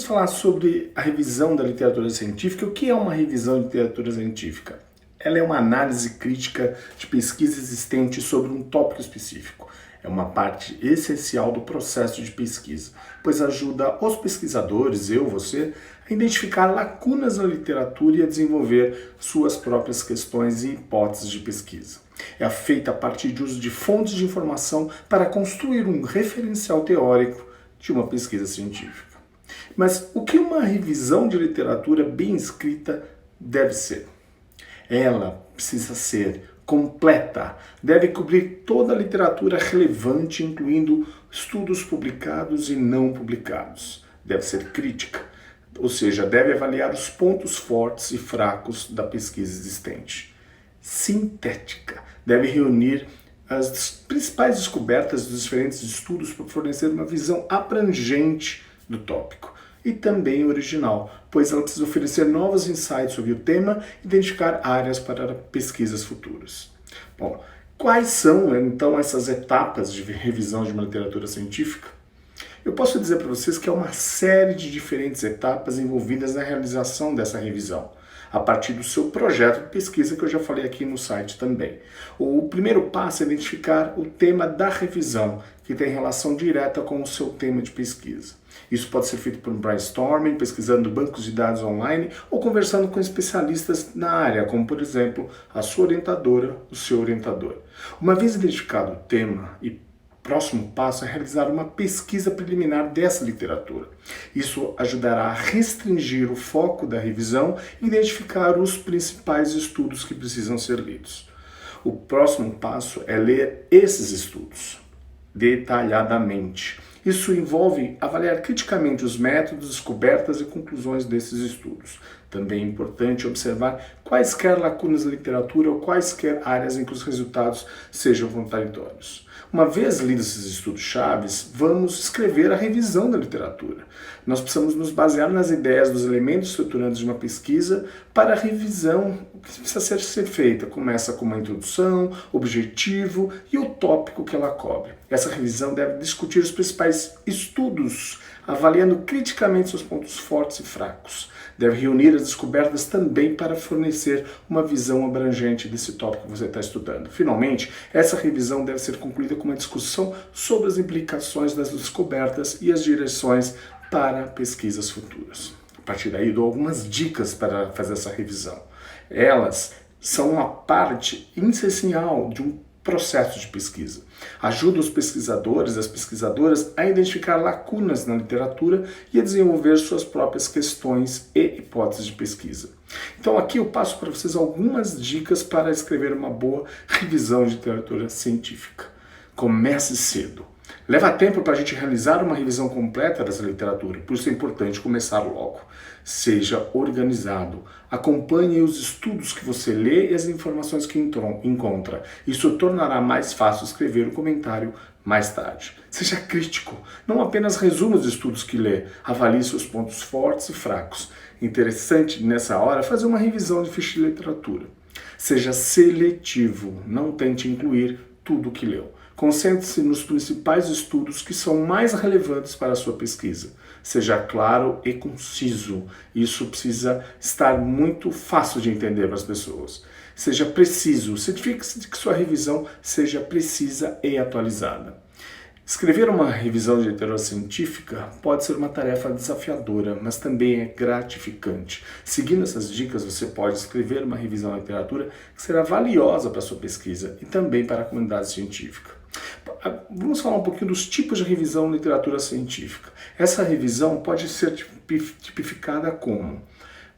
vamos falar sobre a revisão da literatura científica. O que é uma revisão de literatura científica? Ela é uma análise crítica de pesquisa existente sobre um tópico específico. É uma parte essencial do processo de pesquisa, pois ajuda os pesquisadores, você, a identificar lacunas na literatura e a desenvolver suas próprias questões e hipóteses de pesquisa. É feita a partir de uso de fontes de informação para construir um referencial teórico de uma pesquisa científica. Mas o que uma revisão de literatura bem escrita deve ser? Ela precisa ser completa, deve cobrir toda a literatura relevante, incluindo estudos publicados e não publicados. Deve ser crítica, ou seja, deve avaliar os pontos fortes e fracos da pesquisa existente. Sintética, deve reunir as principais descobertas dos diferentes estudos para fornecer uma visão abrangente do tópico. E também original, pois ela precisa oferecer novos insights sobre o tema e identificar áreas para pesquisas futuras. Bom, quais são então essas etapas de revisão de uma literatura científica? Eu posso dizer para vocês que há uma série de diferentes etapas envolvidas na realização dessa revisão, a partir do seu projeto de pesquisa, que eu já falei aqui no site também. O primeiro passo é identificar o tema da revisão, que tem relação direta com o seu tema de pesquisa. Isso pode ser feito por um brainstorming, pesquisando bancos de dados online ou conversando com especialistas na área, como por exemplo a sua orientadora, o seu orientador. Uma vez identificado o tema e próximo passo é realizar uma pesquisa preliminar dessa literatura. Isso ajudará a restringir o foco da revisão e identificar os principais estudos que precisam ser lidos. O próximo passo é ler esses estudos detalhadamente. Isso envolve avaliar criticamente os métodos, descobertas e conclusões desses estudos. Também é importante observar quaisquer lacunas na literatura ou quaisquer áreas em que os resultados sejam contraditórios. Uma vez lidos esses estudos chaves, vamos escrever a revisão da literatura. Nós precisamos nos basear nas ideias dos elementos estruturantes de uma pesquisa para a revisão que precisa ser feita. Começa com uma introdução, objetivo e o tópico que ela cobre. Essa revisão deve discutir os principais estudos, avaliando criticamente seus pontos fortes e fracos. Deve reunir as descobertas também para fornecer uma visão abrangente desse tópico que você está estudando. Finalmente, essa revisão deve ser concluída com uma discussão sobre as implicações das descobertas e as direções para pesquisas futuras. A partir daí, dou algumas dicas para fazer essa revisão. Elas são uma parte essencial de um processo de pesquisa. Ajuda os pesquisadores e as pesquisadoras a identificar lacunas na literatura e a desenvolver suas próprias questões e hipóteses de pesquisa. Então aqui eu passo para vocês algumas dicas para escrever uma boa revisão de literatura científica. Comece cedo. Leva tempo para a gente realizar uma revisão completa dessa literatura, por isso é importante começar logo. Seja organizado. Acompanhe os estudos que você lê e as informações que encontra. Isso tornará mais fácil escrever o comentário mais tarde. Seja crítico. Não apenas resuma os estudos que lê, avalie seus pontos fortes e fracos. Interessante nessa hora fazer uma revisão de ficha de literatura. Seja seletivo. Não tente incluir tudo o que leu. Concentre-se nos principais estudos que são mais relevantes para a sua pesquisa. Seja claro e conciso. Isso precisa estar muito fácil de entender para as pessoas. Seja preciso. Certifique-se de que sua revisão seja precisa e atualizada. Escrever uma revisão de literatura científica pode ser uma tarefa desafiadora, mas também é gratificante. Seguindo essas dicas, você pode escrever uma revisão da literatura que será valiosa para a sua pesquisa e também para a comunidade científica. Vamos falar um pouquinho dos tipos de revisão em literatura científica. Essa revisão pode ser tipificada como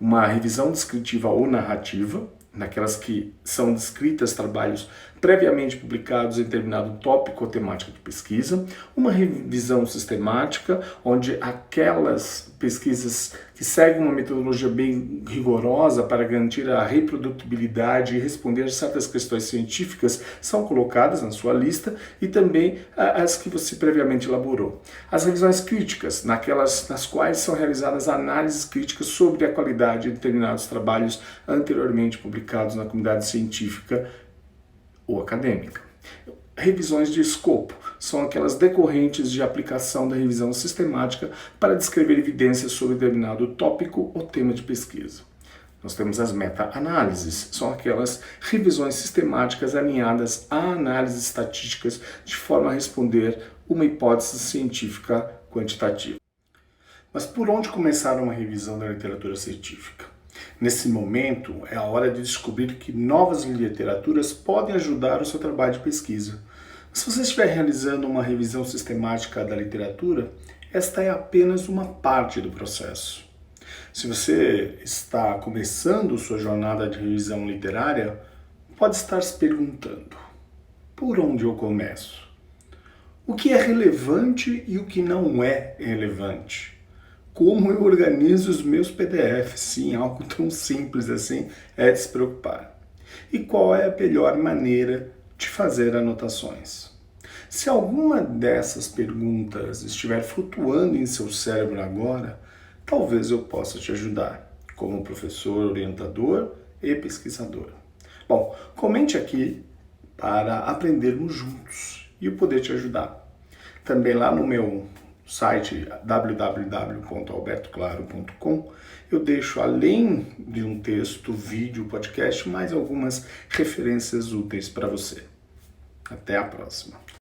uma revisão descritiva ou narrativa, naquelas que são descritas trabalhos previamente publicados em determinado tópico ou temática de pesquisa, uma revisão sistemática, onde aquelas pesquisas que seguem uma metodologia bem rigorosa para garantir a reprodutibilidade e responder a certas questões científicas são colocadas na sua lista, e também as que você previamente elaborou. As revisões críticas, naquelas nas quais são realizadas análises críticas sobre a qualidade de determinados trabalhos anteriormente publicados na comunidade científica ou acadêmica. revisões de escopo, são aquelas decorrentes de aplicação da revisão sistemática para descrever evidências sobre determinado tópico ou tema de pesquisa. Nós temos as meta-análises, são aquelas revisões sistemáticas alinhadas a análises estatísticas de forma a responder uma hipótese científica quantitativa. Mas por onde começar uma revisão da literatura científica? Nesse momento, é a hora de descobrir que novas literaturas podem ajudar o seu trabalho de pesquisa. Se você estiver realizando uma revisão sistemática da literatura, esta é apenas uma parte do processo. Se você está começando sua jornada de revisão literária, pode estar se perguntando: por onde eu começo? O que é relevante e o que não é relevante? Como eu organizo os meus PDFs? Sim, algo tão simples assim é de se preocupar. E qual é a melhor maneira de fazer anotações? Se alguma dessas perguntas estiver flutuando em seu cérebro agora, talvez eu possa te ajudar, como professor, orientador e pesquisador. Bom, comente aqui para aprendermos juntos e eu poder te ajudar. Também lá no meu site www.albertoclaro.com eu deixo, além de um texto, vídeo, podcast, mais algumas referências úteis para você. Até a próxima!